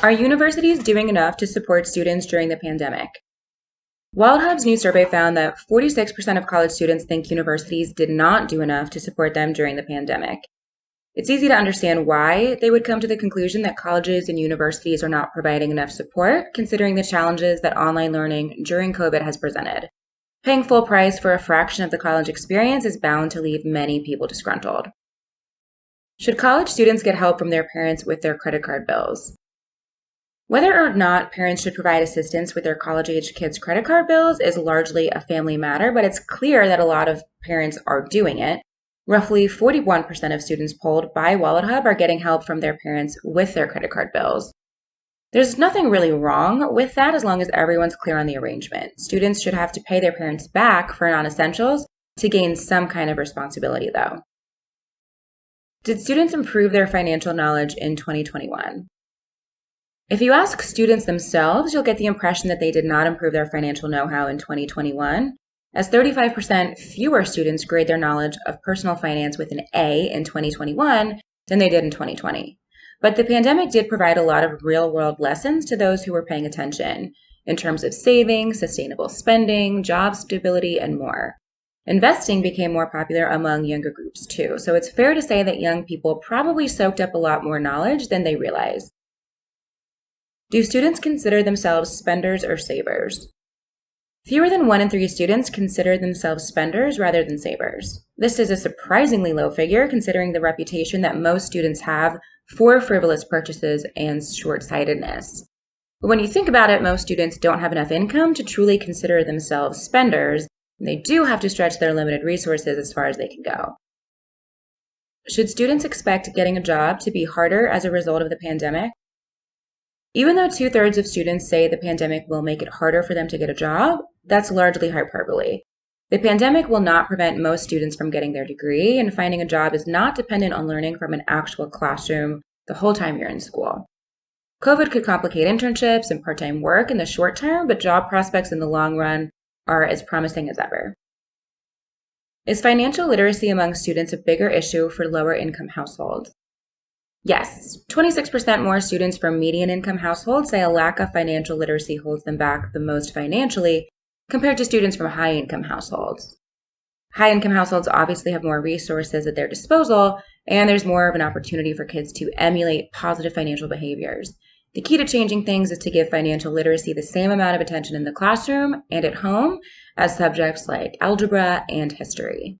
Are universities doing enough to support students during the pandemic? WalletHub's new survey found that 46% of college students think universities did not do enough to support them during the pandemic. It's easy to understand why they would come to the conclusion that colleges and universities are not providing enough support, considering the challenges that online learning during COVID has presented. Paying full price for a fraction of the college experience is bound to leave many people disgruntled. Should college students get help from their parents with their credit card bills? Whether or not parents should provide assistance with their college-age kids' credit card bills is largely a family matter, but it's clear that a lot of parents are doing it. Roughly 41% of students polled by WalletHub are getting help from their parents with their credit card bills. There's nothing really wrong with that as long as everyone's clear on the arrangement. Students should have to pay their parents back for non-essentials to gain some kind of responsibility, though. Did students improve their financial knowledge in 2021? If you ask students themselves, you'll get the impression that they did not improve their financial know-how in 2021, as 35% fewer students grade their knowledge of personal finance with an A in 2021 than they did in 2020. But the pandemic did provide a lot of real-world lessons to those who were paying attention in terms of saving, sustainable spending, job stability, and more. Investing became more popular among younger groups too, so it's fair to say that young people probably soaked up a lot more knowledge than they realized. Do students consider themselves spenders or savers? Fewer than 1 in 3 students consider themselves spenders rather than savers. This is a surprisingly low figure considering the reputation that most students have for frivolous purchases and short-sightedness. But when you think about it, most students don't have enough income to truly consider themselves spenders, and they do have to stretch their limited resources as far as they can go. Should students expect getting a job to be harder as a result of the pandemic? Even though 2/3 of students say the pandemic will make it harder for them to get a job, that's largely hyperbole. The pandemic will not prevent most students from getting their degree, and finding a job is not dependent on learning from an actual classroom the whole time you're in school. COVID could complicate internships and part-time work in the short term, but job prospects in the long run are as promising as ever. Is financial literacy among students a bigger issue for lower-income households? Yes, 26% more students from median-income households say a lack of financial literacy holds them back the most financially compared to students from high-income households. High-income households obviously have more resources at their disposal, and there's more of an opportunity for kids to emulate positive financial behaviors. The key to changing things is to give financial literacy the same amount of attention in the classroom and at home as subjects like algebra and history.